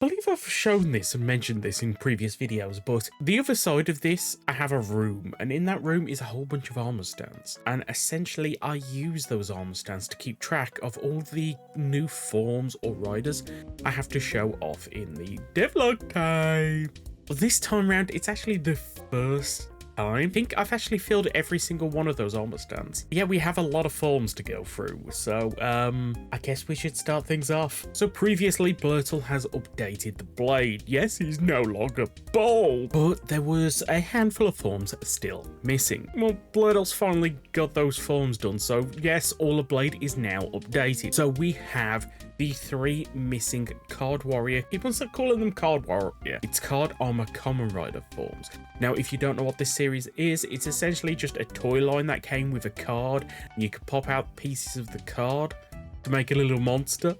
believe I've shown this and mentioned this in previous videos, but the other side of this, I have a room, and in that room is a whole bunch of armor stands. And essentially, I use those armor stands to keep track of all the new forms or riders I have to show off in the devlog time. This time around, it's actually the first time I think I've actually filled every single one of those armor stands. Yeah, we have a lot of forms to go through, so I guess we should start things off. So previously, Blurtle has updated the Blade. Yes, he's no longer bald, but there was a handful of forms still missing. Well, Blurtle's finally got those forms done, so yes, all of Blade is now updated. So we have the 3 missing Card Warrior. People start calling them Card Warrior. It's Card Armor Kamen Rider forms. Now, if you don't know what this series is, it's essentially just a toy line that came with a card, and you can pop out pieces of the card to make a little monster,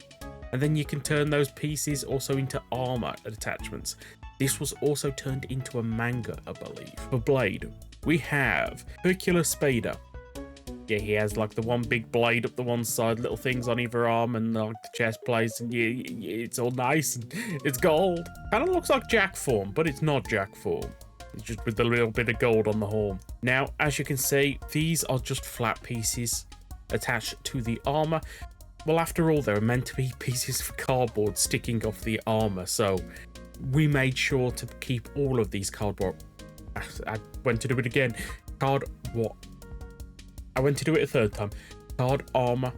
and then you can turn those pieces also into armor attachments. This was also turned into a manga, I believe. For Blade, we have Hercules Spader. Yeah, he has like the one big blade up the one side, little things on either arm, and like the chest plates, and it's all nice and it's gold. Kind of looks like Jack form, but it's not Jack form. It's just with a little bit of gold on the horn. Now, as you can see, these are just flat pieces attached to the armor. Well, after all, they're meant to be pieces of cardboard sticking off the armor, so we made sure to keep all of these cardboard. I went to do it again. I went to do it a third time. Card armor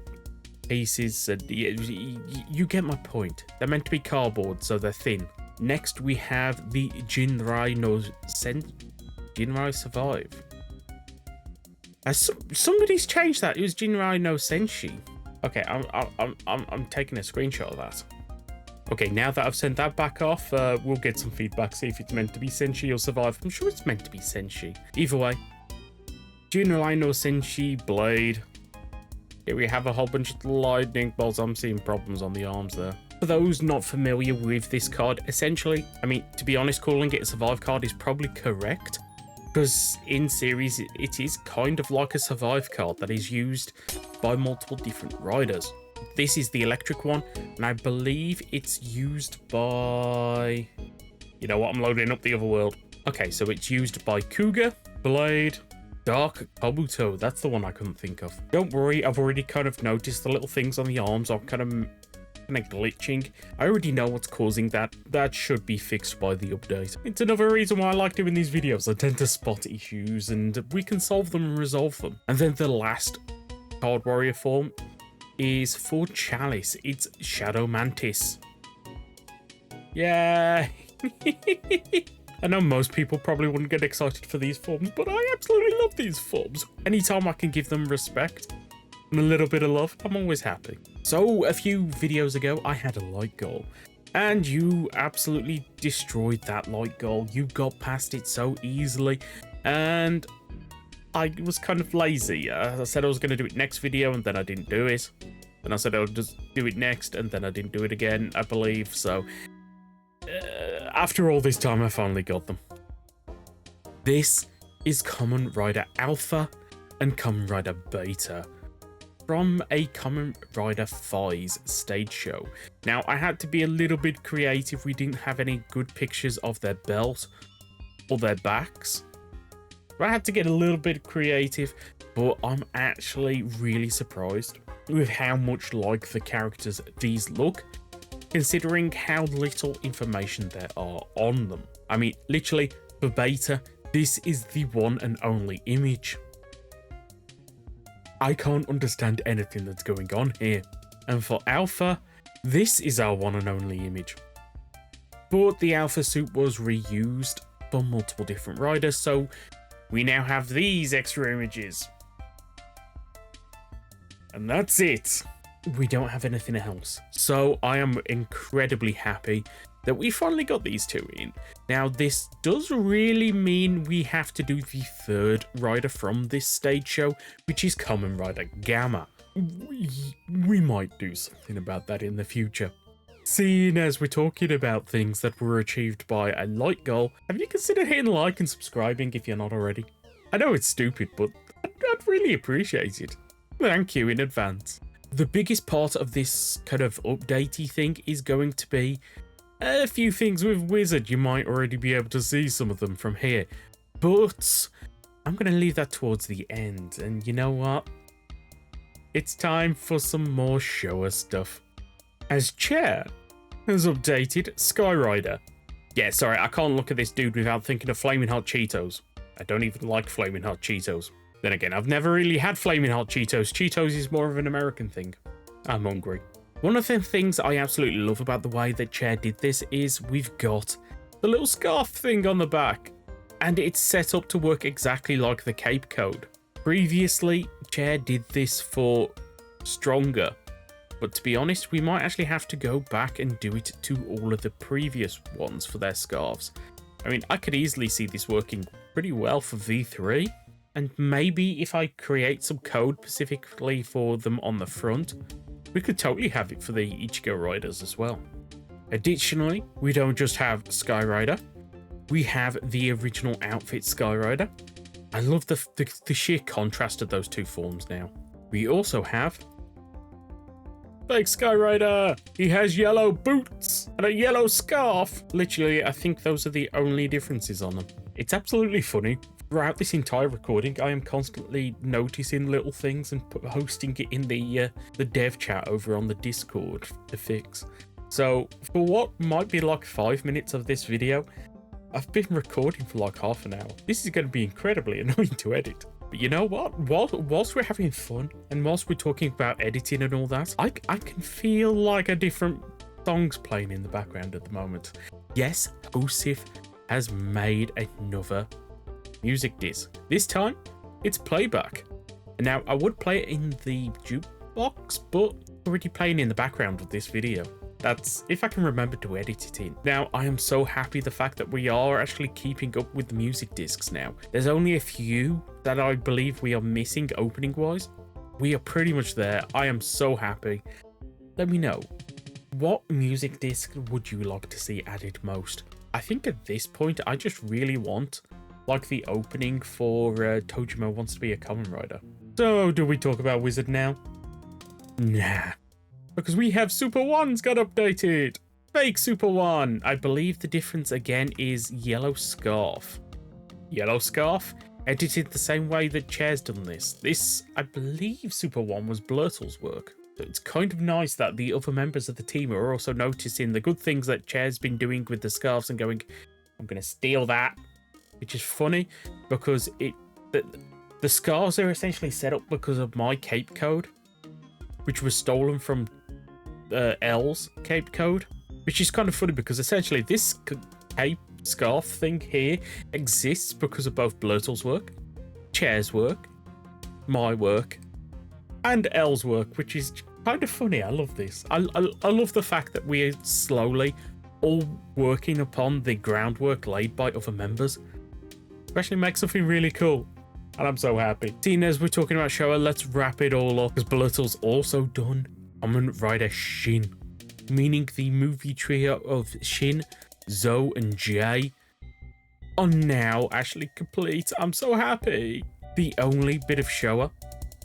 pieces, and you get my point. They're meant to be cardboard, so they're thin. Next, we have the Jinrai no Jinrai Survive. Somebody's changed that. It was Jinrai no Senshi. Okay, I'm taking a screenshot of that. Okay, now that I've sent that back off, we'll get some feedback, see if it's meant to be Senshi or Survive. I'm sure it's meant to be Senshi. Either way. Jinrai no Senshi Blade. Here we have a whole bunch of lightning bolts. I'm seeing problems on the arms there. For those not familiar with this card, essentially, I mean, to be honest, calling it a Survive card is probably correct, because in series, it is kind of like a Survive card that is used by multiple different riders. This is the electric one, and I believe it's used by... You know what? I'm loading up the other world. Okay, so it's used by Kuga, Blade, Dark Kabuto. That's the one I couldn't think of. Don't worry, I've already kind of noticed the little things on the arms are kind of glitching. I already know what's causing that. That should be fixed by the update. It's another reason why I like doing these videos. I tend to spot issues and we can solve them and resolve them. And then the last Card Warrior form is for Chalice. It's Shadow Mantis. Yeah. I know most people probably wouldn't get excited for these forms, but I absolutely love these forms. Anytime I can give them respect and a little bit of love, I'm always happy. So a few videos ago, I had a light goal, and you absolutely destroyed that light goal. You got past it so easily, and I was kind of lazy. I said I was going to do it next video, and then I didn't do it. And I said I would just do it next, and then I didn't do it again, I believe. So after all this time, I finally got them. This is Kamen Rider Alpha and Kamen Rider Beta from a Kamen Rider Fies stage show. Now, I had to be a little bit creative. We didn't have any good pictures of their belt or their backs. I had to get a little bit creative, but I'm actually really surprised with how much like the characters these look, considering how little information there are on them. I mean, literally, for Beta, this is the one and only image. I can't understand anything that's going on here. And for Alpha, this is our one and only image. But the Alpha suit was reused for multiple different riders, so we now have these extra images. And that's it. We don't have anything else. So I am incredibly happy that we finally got these two in. Now, this does really mean we have to do the third rider from this stage show, which is Kamen Rider Gamma. We might do something about that in the future. Seeing as we're talking about things that were achieved by a light goal, have you considered hitting like and subscribing if you're not already? I know it's stupid, but I'd really appreciate it. Thank you in advance. The biggest part of this kind of updatey thing is going to be A few things with Wizard, you might already be able to see some of them from here, but I'm going to leave that towards the end. And you know what? It's time for some more Showa stuff. As Chair has updated Sky Rider. Yeah, sorry, I can't look at this dude without thinking of Flaming Hot Cheetos. I don't even like Flaming Hot Cheetos. Then again, I've never really had Flaming Hot Cheetos. Cheetos is more of an American thing. I'm hungry. One of the things I absolutely love about the way that Chair did this is we've got the little scarf thing on the back. And it's set up to work exactly like the cape code. Previously, Chair did this for Stronger. But to be honest, we might actually have to go back and do it to all of the previous ones for their scarves. I mean, I could easily see this working pretty well for V3. And maybe if I create some code specifically for them on the front, we could totally have it for the Ichigo Riders as well. Additionally, we don't just have Sky Rider, we have the original outfit Sky Rider. I love the sheer contrast of those two forms now. We also have fake Sky Rider. He has yellow boots and a yellow scarf. Literally, I think those are the only differences on them. It's absolutely funny. Throughout this entire recording, I am constantly noticing little things and posting it in the dev chat over on the Discord to fix. So for what might be like 5 minutes of this video, I've been recording for like half an hour. This is going to be incredibly annoying to edit. But you know what? Whilst we're having fun and whilst we're talking about editing and all that, I can feel like a different song's playing in the background at the moment. Yes, Osif has made another music disc. This time, it's playback. Now, I would play it in the jukebox, but already playing in the background of this video. That's if I can remember to edit it in. Now, I am so happy the fact that we are actually keeping up with the music discs now. There's only a few that I believe we are missing opening-wise. We are pretty much there. I am so happy. Let me know, what music disc would you like to see added most? I think at this point, I just really want like the opening for Tojima Wants to Be a Kamen Rider. So, do we talk about Wizard now? Nah. Because we have Super 1's got updated. Fake Super 1. I believe the difference again is yellow scarf. Yellow scarf, edited the same way that Chair's done this. This, I believe Super 1 was Blurtle's work. So it's kind of nice that the other members of the team are also noticing the good things that Chair's been doing with the scarves and going, I'm going to steal that. Which is funny because the scarves are essentially set up because of my cape code, which was stolen from L's cape code, which is kind of funny because essentially this cape scarf thing here exists because of both Blurtle's work, Chair's work, my work, and L's work, which is kind of funny. I love this. I love the fact that we are slowly all working upon the groundwork laid by other members. Especially makes something really cool. And I'm so happy. Seeing as we're talking about Showa, let's wrap it all up. Because Blurtle's also done Kamen Rider Shin. Meaning the movie trio of Shin, Zo, and Jay are now actually complete. I'm so happy. The only bit of Showa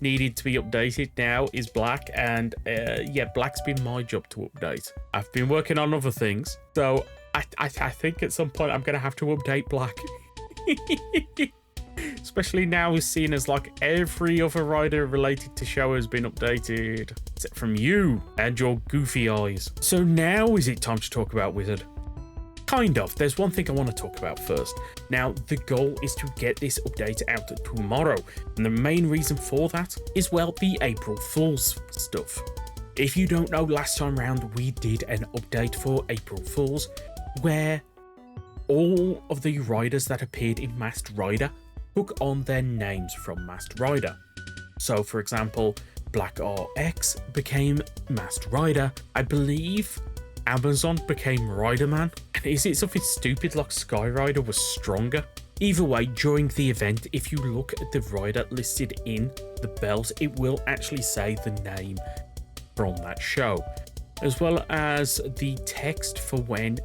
needed to be updated now is Black. And yeah, Black's been my job to update. I've been working on other things. So I think at some point I'm going to have to update Black. Especially now he's seen as like every other rider related to Showa has been updated, except from you and your goofy eyes. So now is it time to talk about Wizard? Kind of. There's one thing I want to talk about first. Now, the goal is to get this update out tomorrow, and the main reason for that is, well, the April Fool's stuff. If you don't know, last time round we did an update for April Fool's where all of the riders that appeared in Masked Rider took on their names from Masked Rider. So, for example, Black RX became Masked Rider. I believe Amazon became Riderman. And is it something stupid like Sky Rider was Stronger? Either way, during the event, if you look at the rider listed in the belt, it will actually say the name from that show, as well as the text for when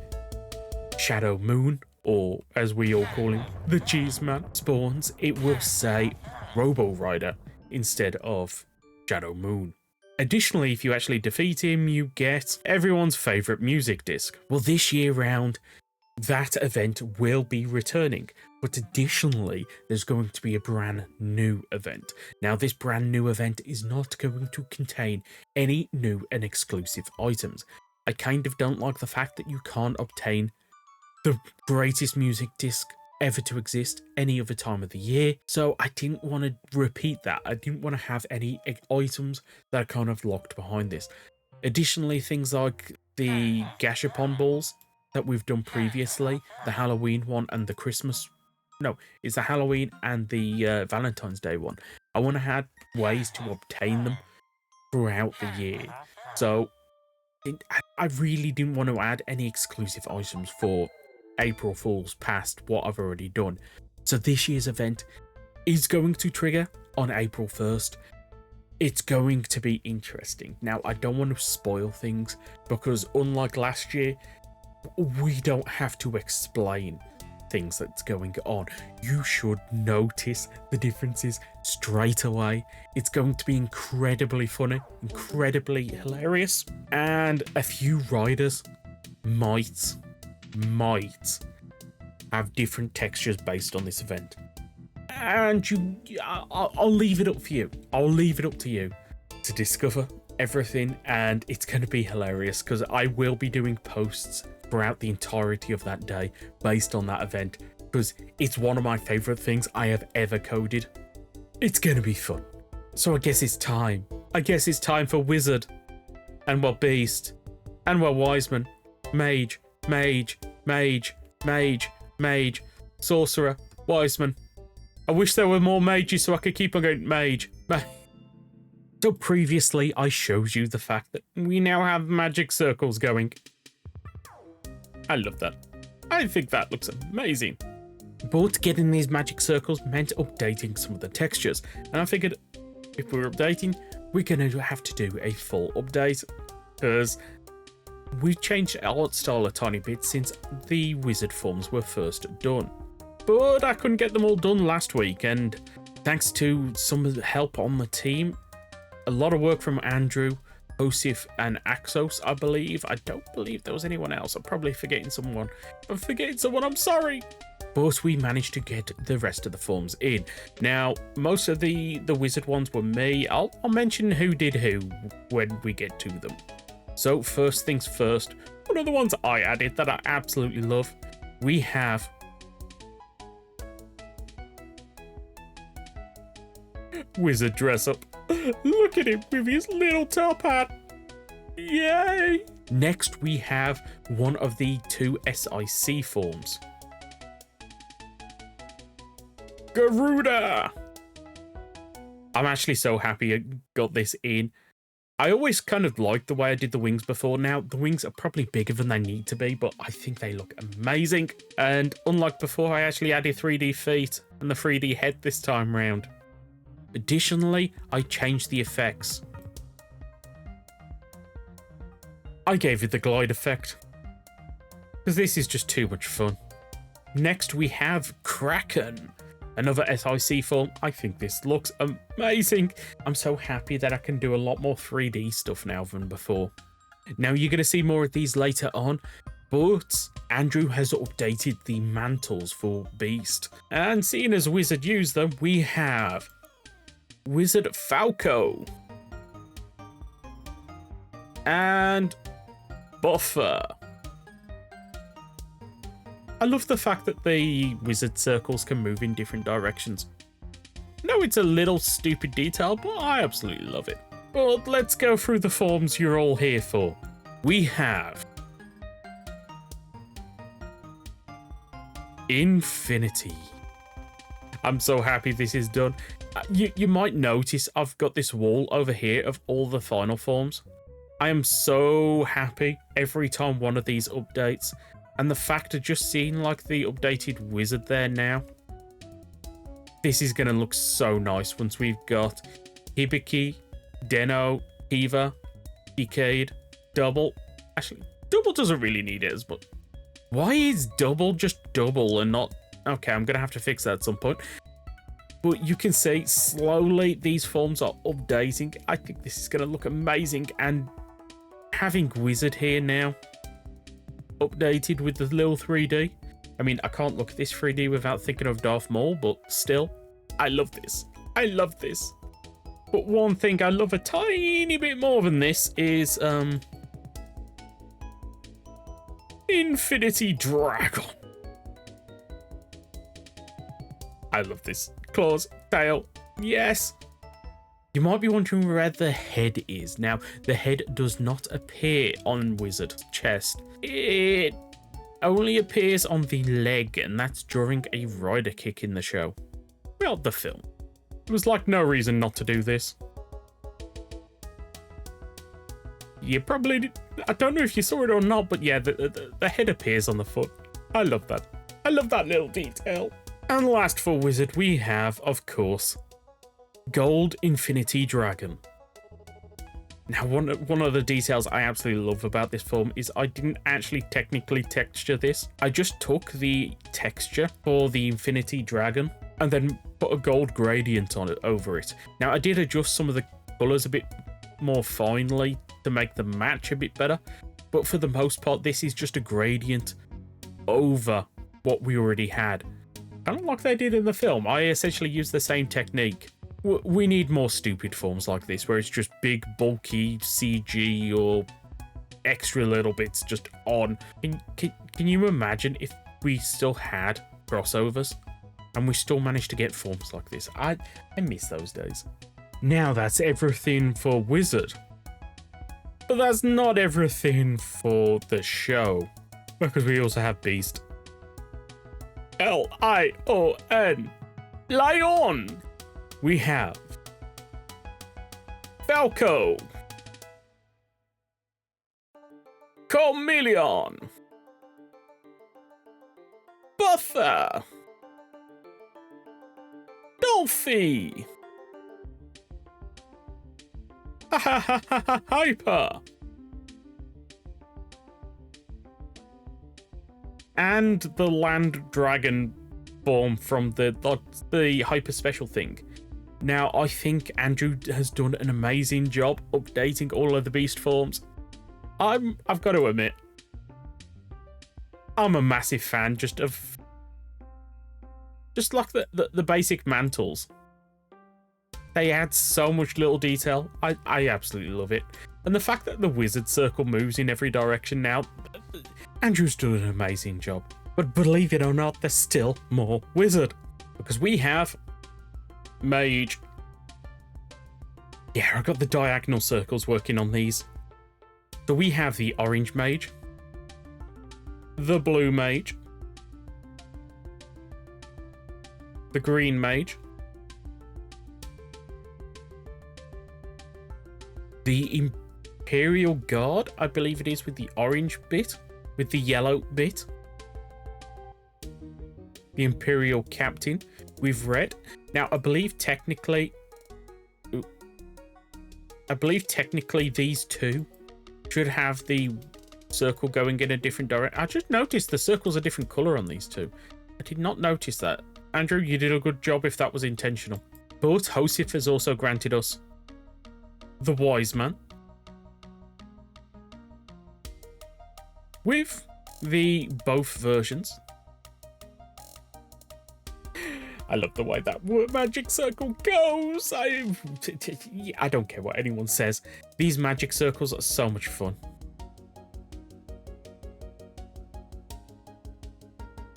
Shadow Moon, or as we all call him, the Cheese Man, spawns. It will say Robo Rider instead of Shadow Moon. Additionally, if you actually defeat him, you get everyone's favourite music disc. Well, this year round, that event will be returning. But additionally, there's going to be a brand new event. Now, this brand new event is not going to contain any new and exclusive items. I kind of don't like the fact that you can't obtain the greatest music disc ever to exist any other time of the year. So I didn't want to repeat that. I didn't want to have any items that are kind of locked behind this. Additionally, things like the Gashapon balls that we've done previously, the Halloween one and the Christmas. No, it's the Halloween and the Valentine's Day one. I want to have ways to obtain them throughout the year. So I really didn't want to add any exclusive items for April Fool's past what I've already done. So this year's event is going to trigger on April 1st. It's going to be interesting. Now, I don't want to spoil things because unlike last year, we don't have to explain things that's going on. You should notice the differences straight away. It's going to be incredibly funny, incredibly hilarious, and a few riders might have different textures based on this event. And I'll leave it up for you. I'll leave it up to you to discover everything, and it's going to be hilarious because I will be doing posts throughout the entirety of that day based on that event because it's one of my favorite things I have ever coded. It's going to be fun. So I guess it's time. I guess it's time for Wizard and Beast and Wiseman, Mage, Sorcerer, Wiseman. I wish there were more mages so I could keep on going Mage. So previously I showed you the fact that we now have magic circles going. I love that. I think that looks amazing. But getting these magic circles meant updating some of the textures. And I figured if we're updating, we're going to have to do a full update. Because we've changed art style a tiny bit since the wizard forms were first done. But I couldn't get them all done last week. And thanks to some of the help on the team, a lot of work from Andrew, Osif and Axos, I believe. I don't believe there was anyone else. I'm probably forgetting someone. I'm forgetting someone, I'm sorry. But we managed to get the rest of the forms in. Now, most of the wizard ones were me. I'll mention who did who when we get to them. So first things first, one of the ones I added that I absolutely love, we have Wizard dress up. Look at him with his little top hat. Yay! Next, we have one of the two SIC forms. Garuda! I'm actually so happy I got this in. I always kind of liked the way I did the wings before. Now, the wings are probably bigger than they need to be, but I think they look amazing. And unlike before, I actually added 3D feet and the 3D head this time round. Additionally, I changed the effects. I gave it the glide effect, because this is just too much fun. Next, we have Kraken, another SIC form. I think this looks amazing. I'm so happy that I can do a lot more 3D stuff now than before. Now, you're going to see more of these later on, but Andrew has updated the mantles for Beast. And seeing as Wizard used them, we have Wizard Falco and Buffer. I love the fact that the wizard circles can move in different directions. I know it's a little stupid detail, but I absolutely love it. But let's go through the forms you're all here for. We have Infinity. I'm so happy this is done. You might notice I've got this wall over here of all the final forms. I am so happy every time one of these updates. And the fact of just seeing like the updated wizard there now. This is going to look so nice once we've got Hibiki, Deno, Kiva, Decade, Double. Actually, Double doesn't really need it as much. Why is Double just Double and not... Okay, I'm going to have to fix that at some point. But you can see slowly these forms are updating. I think this is going to look amazing. And having Wizard here now, updated with the little 3D. I mean, I can't look at this 3D without thinking of Darth Maul, but still, I love this. I love this. But one thing I love a tiny bit more than this is Infinity Dragon. I love this. Claws, tail, yes. You might be wondering where the head is. Now, the head does not appear on Wizard's chest. It only appears on the leg, and that's during a rider kick in the show. Well, the film. There was like no reason not to do this. You probably did. I don't know if you saw it or not, but yeah, the head appears on the foot. I love that. I love that little detail. And last for Wizard, we have, of course, Gold Infinity Dragon. Now, one of the details I absolutely love about this film is I didn't actually technically texture this. I just took the texture for the Infinity Dragon and then put a gold gradient on it over it. Now, I did adjust some of the colors a bit more finely to make them match a bit better, but for the most part, this is just a gradient over what we already had. Kind of like they did in the film. I essentially used the same technique. We need more stupid forms like this, where it's just big, bulky CG or extra little bits just on. Can you imagine if we still had crossovers and we still managed to get forms like this? I miss those days. Now that's everything for Wizard. But that's not everything for the show, because we also have Beast. Lion. Lion. We have Kelco, Chameleon, Buffer, Dolphy, Hyper, and the land dragon form from the hyper special thing. Now, I think Andrew has done an amazing job updating all of the beast forms. I've got to admit, I'm a massive fan just like the basic mantles. They add so much little detail. I absolutely love it. And the fact that the wizard circle moves in every direction now, Andrew's done an amazing job. But believe it or not, there's still more wizard, because we have Mage. Yeah, I've got the diagonal circles working on these. So we have the orange Mage, the blue Mage, the green Mage, the Imperial Guard, I believe it is, with the orange bit, with the yellow bit, the Imperial Captain with red. Now, I believe technically these two should have the circle going in a different direction. I just noticed the circle's a different color on these two. I did not notice that. Andrew, you did a good job if that was intentional. But Hosif has also granted us the Wise Man with the both versions. I love the way that magic circle goes. I don't care what anyone says. These magic circles are so much fun.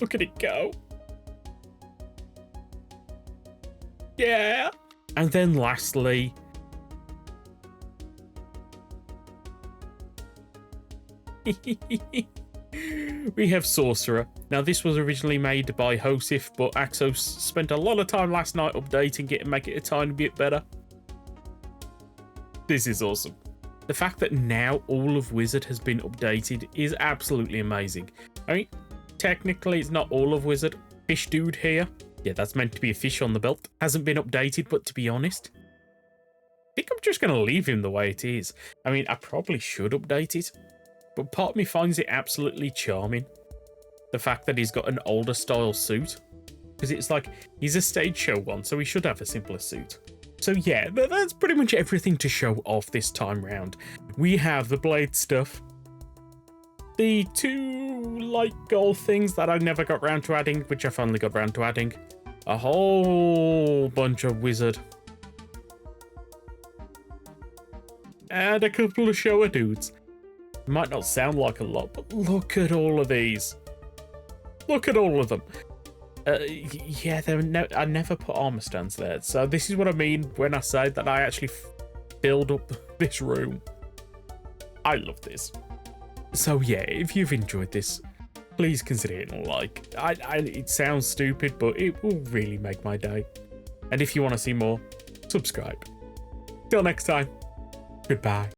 Look at it go. Yeah. And then lastly, we have Sorcerer. Now, this was originally made by Hosif, but Axos spent a lot of time last night updating it and making it a tiny bit better. This is awesome. The fact that now all of Wizard has been updated is absolutely amazing. I mean, technically it's not all of Wizard. Fish dude here, yeah, that's meant to be a fish on the belt, hasn't been updated, but to be honest, I think I'm just going to leave him the way it is. I mean, I probably should update it, but part of me finds it absolutely charming. The fact that he's got an older style suit. because it's like he's a stage show one, so he should have a simpler suit. So yeah, that's pretty much everything to show off this time round. We have the Blade stuff, the 2 light gold things that I never got round to adding, which I finally got round to adding, a whole bunch of Wizard, and a couple of shower dudes. Might not sound like a lot, but look at all of these. Look at all of them. Yeah, I never put armor stands there. So this is what I mean when I say that I actually filled up this room. I love this. So yeah, if you've enjoyed this, please consider hitting a like. It sounds stupid, but it will really make my day. And if you want to see more, subscribe. Till next time, goodbye.